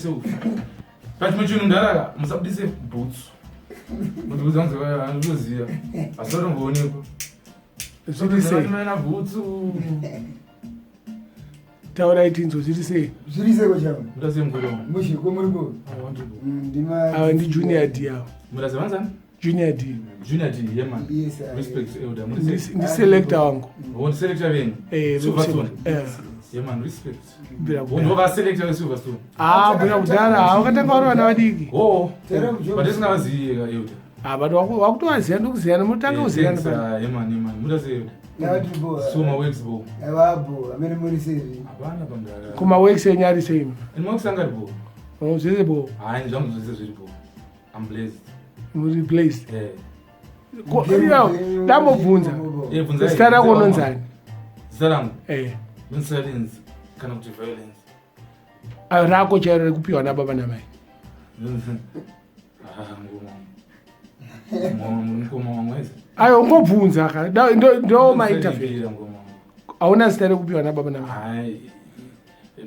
So, but me chunu ndara musabudise boots. But uzanze anozia. Asoro ngoneko. Zvirise. Mana boots. Taura itinzo zvirise. Zvirise kochavo. Mutaze mukoro. Mushi komuripo. Ndima ndi junior D yawo. Mutaze vanza? Junior D. Junior D, yeah man. Yes. Respect elder. Ndi selector wangu. Won selector venyu. Silverstone. Yeah man, respect. Unova selector we Silverstone. Bwana kudara wakatanga vari vana vadiki. But isn't avaziye elder. But wakutovaziya ndokuziyana mutanga kuziyana pa. Yeah man. Mutaze Natibo. Suma works bo. Awabo, amene muri sevi. Abana bangara. Kuma works enyari same. Works anga bo. Zvize bo. Hayi njangu zviri bo. I'm blessed. Muri blessed. Yeah. Ndambobvunza. Bvunza. Zita rako unonzani? Zita rangu? Insolence kana kuti violence. Rako chairo rekupiwa nababa namai. Ayo ungobvunza ka ndo maita. Hauna zita rekupiwa nababa namai. Hayi.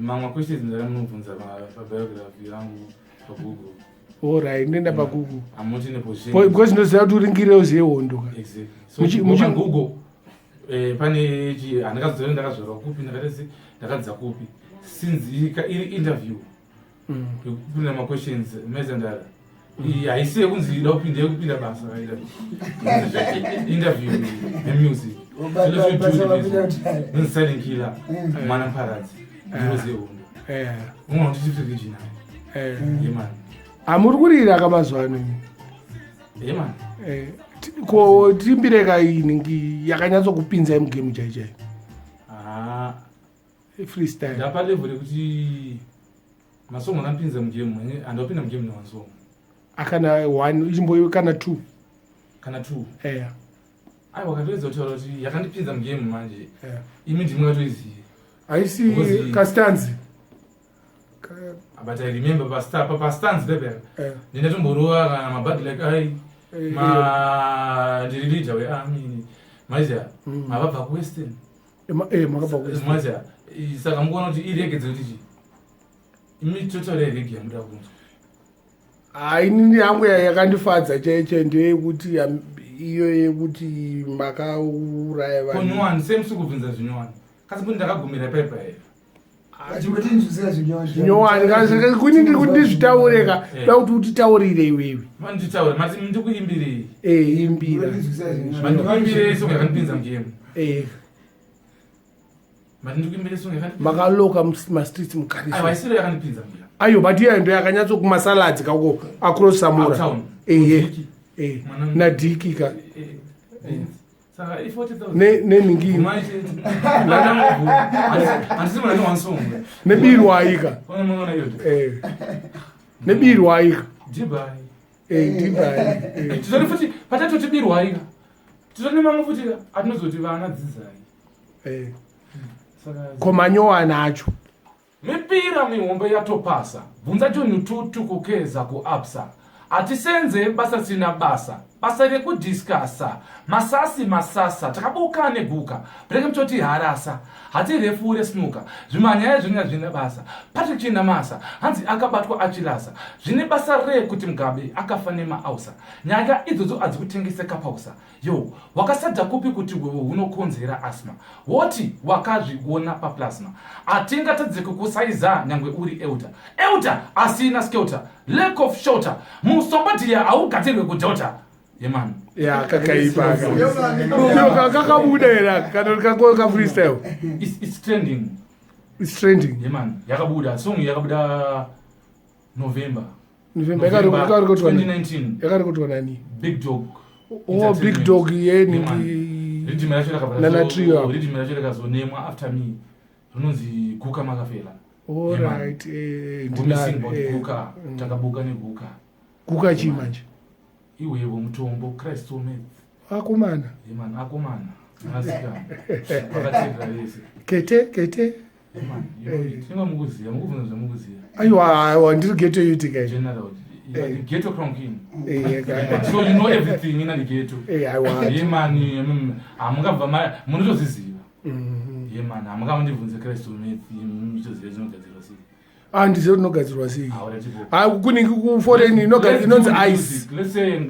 Mamwe questions ndaramunobvunza biography yangu pa Google. Alright, ndenda pa Google. Amuti neposition. Because ndoziva kuti uringire uziye hondo ka. Exactly. So muchi Google pane andakazozera ndakazvara kupi ndakadza kupi since iri interview kuna ma questions meza ndara haisi yekunzi ida kupinda basa interview nemusic silent killer mana paradise ndiroze undo umwe ndichipfekejina yeman amuri kurira kamazwano yeman ko timbireka ini yakanyatso kupinza mugame chaichai freestyle ndapa level yekuti masongo anapinza mugame andapinda mugame nemasongo akana 1 ichimbo kana 2 aiwa wakatoedza kutaura kuti yakandipinza mugame manje imi ndimwe katoiziye haisi kastanzi but I remember pastanzi level ndinatomborowa kana mabadi like ai ndirilida wearmy maizha mavabva kuwestern makabva kuwestern maizha saka mukuona kuti iregedze kuti chi imi total regi yamuda kunzwa inini yangu yakandifadza chaiche ndeyekuti iyo yekuti makauraya vanhu konyowani semusukubvunza zvinyowani kasi kuti ndakagumira paipa here nyowani kuni ndiri kuti ndizvitaureka da kuti utitaurire iwewe manditaure mati ndikuimbirei imbira mandikuimbirei songo yakandipinza mugame mati ndikuimbirei songo yakandipinza makaloka mastreets mukarisiro yakandipinza mugame ayo but iyayo ndo yakanyatso kumasaladzi kako across samura nadhiki ka saka neningini nebirwaika nebirwaika titoni futi patatoti birwaika titoni mamwe futi atinozoti vana dzidzai komanyowana acho mipira mihombe yatopasa bvunza tonhu tutukukeza kuapsa atisenze basa sina basa rekudhiskasa masasa takabuka neguka breke mtoti harasa hati refu resnuka zvimanyaya zvine basa Patrick china masa hanzi akabatwa achilasa zvine basa kuti Mugabe akafa nemaausa nyaya idzodzo adzikutengeseka pausa yo wakasadza kupi kuti wewe unokonzera asma woti wakazviona paplasma atingatadze kukusaiza nyangwe uri euta asina skelter lack of shoulder musombatiya haugadzirwe kujota yeman kakaipa kakabuda era kana kakoka freestyle it's trending yeman yakabuda song yakabuda November 2019 yakarikotwa nani Big Dog Big Dog yeni ridhimi racho rakazonemwa after me rinonzi guka makafela alright guka takabuka neguka guka chii manje iwevo mutombo Christ ometh akomana yeman akomana asikana akateera vese kete tingamukuziya mukubvunza zvamukuziya aiwa ndiri geto yuti kai general ghetto crown king so you know everything in the ghetto yeman amungabva munotoziziva yeman amungava ndibvunze Christ ometh mutoziva zvinogadzirwa sei Handizivi unogadzirwa sei. Ah, kunenge kuforeign inonzi ice. Let's say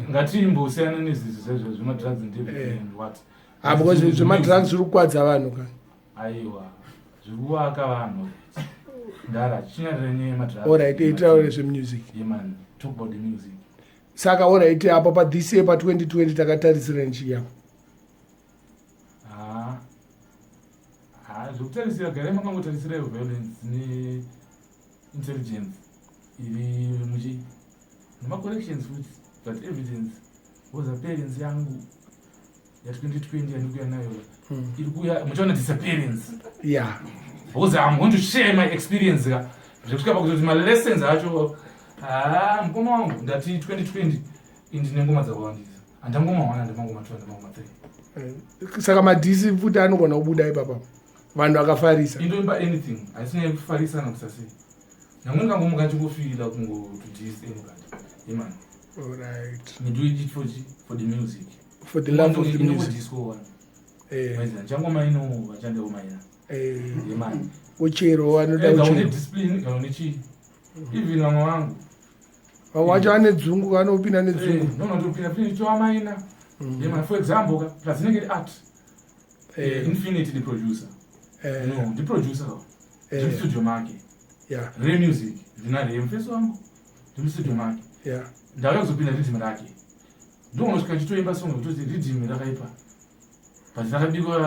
ngatimbosiyana nezizvi zvezvo zvemadrugs and what. Because zvemadrugs zviri kukwadza vanhu kana. Aiwa. Zviri kuvaka vanhu. Ndara chinyarira nyaya yemadrugs. Alright, itaure zvemusic. Yeah man, talk about the music. Saka alright, apa pa this year pa 2020 takatarisira nchi yako. Zvokutarisira gare makangotarisira violence ne-intelligence iri muchi nemacorrections futi but evidence was appearance yangu ya2020 yandikuya nayo iri kuya muchaona disappearance. Yeah. Because I'm going to share my experience zvekusvika pakutoti malessons acho mukoma wangu ndati 2020 indine ngoma dzakawandisa handangoma 1 handangoma 2 handangoma 3. Saka madhisi futi anogona kubuda ipapa vanhu vakafarisa indoimba anything haisina kufarisana kusasei namwe ngangomuka chingofira kungotudhisi anybody yeman. Alright. We do it for the music, for the love of the music. Disco one changoma ino vachandoma ina yeman uchero anoda uchero discipline kana nechi even vamwe vangu wacho ane dzungu anopinda nedzungu nonotopinda pini choamaina yeman. For example plus inenge art infinity the producer no the producer the studio make re music ndinare mfeso wangu the studio make ndauya kuzopinda rhythm rake ndonosvika chitoimba song kutoti rhythm rakaipa but rakabikwa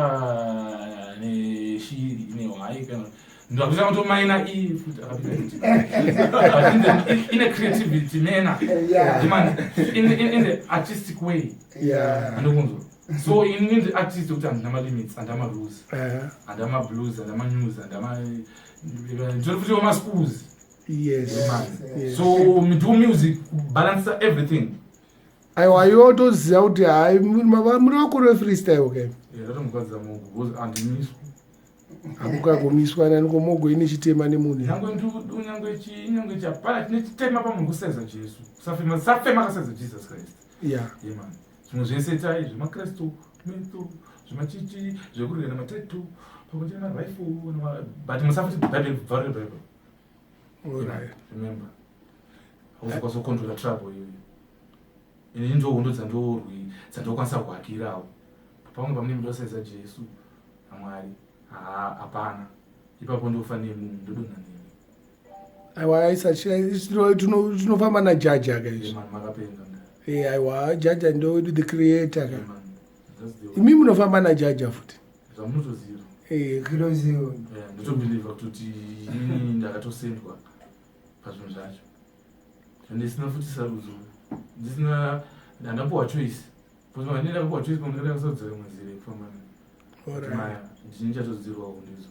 neshiri nehwai kana ndakuita kuti maina futi akapinda but in a creativity manner in the artistic way anokunzwa. So in the artist kuti handina limits handama rules handama blues handama news handama ndinofuti wamaschools. Yes. So me do music balance everything. Aiwa yotoziva kuti hai muri vakuru freestyle okay. Ndatomukwadza mungu because andimiswa akukagomiswa nanikomogo ine chitema nemunhu nyangwe ndudu nyangwe chapara chine chitema pamunhu kusaiza Jesu safema kasaiza Jesus Christ. Yeah man. Zvimwe zvese tai zvemakristu mito zvemachichi zvekurira namatatu pakuti marifle but musafuti Bible very Bible. Alright. Remember hauzokontrola trouble iyoyo ini ndohondo dzandorwi dzandokwanisa kuhakirawo pamwe pamune mundo saiza Jesu naMwari hapana ipapo ndofanire munhu ndodonha nemi. Aiwa aisa tinofamba najaja guys. Makapenga aiwa jaja ndo the creator ka imi munofamba najaja futi zvamunotoziva kunoziva ndotobhiliva kuti ini ndakatosendwa pazvinhu zvacho ndisina futi sarudzo ndisina ndandapuwa choice kuti ndakapuwa choice pamwe ndakasarudzira mwezire kufamba nayo ndini chatodzirwawo ndizo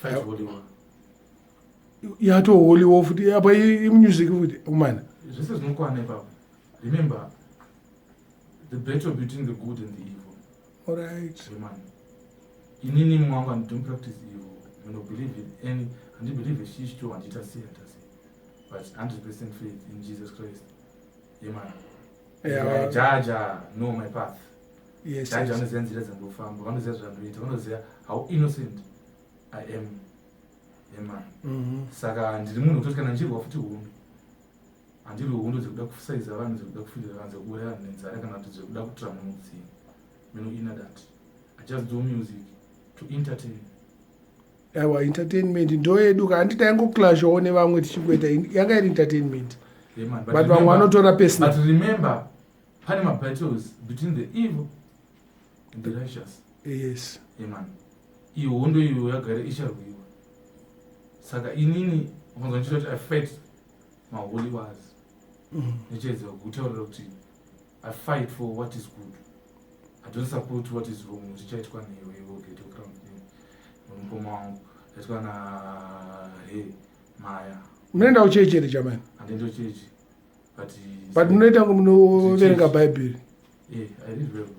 fight holy war yato holy war futi apa imusic futi umana zvese zvinokwana ipapo. Remember the battle between the good and the evil. Alright. Inini mwangu and don't practice evil. I don't believe in any and you believe in Sheckom and Ajita say but 100% faith in Jesus Christ. Yeah. Jaja know my path. Yes. Jaja understands the and go farm. Understand how innocent I am. Saka ndiri munhu kutosvika njirwa futi hunhu. Handiri hunhu dzekuda kusaiza vanhu dzekuda kufidira vanhu dzekuuraya vanhu nenzara kana kuti dzekuda kutrama mudzini. Inner that I just do music to entertain. Aiwa entertainment ndo yedu kandi taingoclashawo nevamwe tichikuita yanga iri entertainment. But vamwe vanotora personal. But remember pane battles between the evil and the righteous. Yes. Iyo hondo iyo yagara icharwiwa. Saka inini unganzwa ndichiti I fight my holy wars. Nichedza kutaurira kuti I fight for what is good. I don't support what is wrong. Tichaitwa newe get your crown. Mukoma wangu yaitwa na Maya. Unoenda kuchechi here jamani? Andendo chechi. But munoita munoverenga Bible. I read Bible.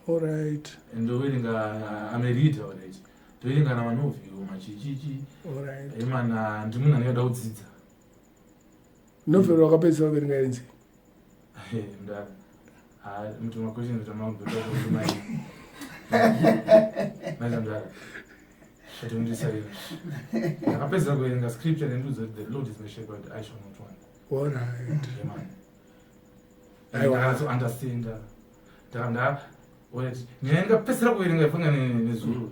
Alright. Ndoverenga I'm a reader already. Ndoverenga na manovi machichichi. Alright. Imana ndimunhu anoda kudzidza. Novel wakapedza waverenga inzi. Ndara. Mtu makwestions tamambo ndara. Ndara. Shatondisaira. Ndakapedzera kuverenga scripture nendudzo kuti the Lord is my shepherd, I shall not want. All right. Yeah, man. Aiwa. Ndakanazounderstanda. Nyaya ndakapedzera kuverenga ifunga nezuro.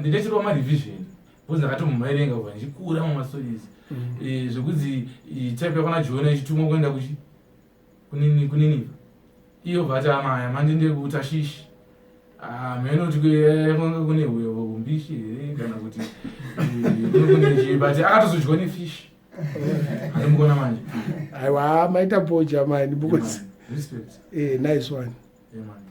Ndinechirwa marevision. Bcause ndakatomumairenga kubva ndichikura mumastories. Zvekuti type yakona Jona ichitumwa kuenda kuniniva. Iyo vati amaya mandinde kutashishi. Meno kuti kwanga kune umbishi here kana kuti kune but akatozodyiwa nefish. Andimukona manje. Aiwa maita pocha mani because Respect. nice one. Yeah, man.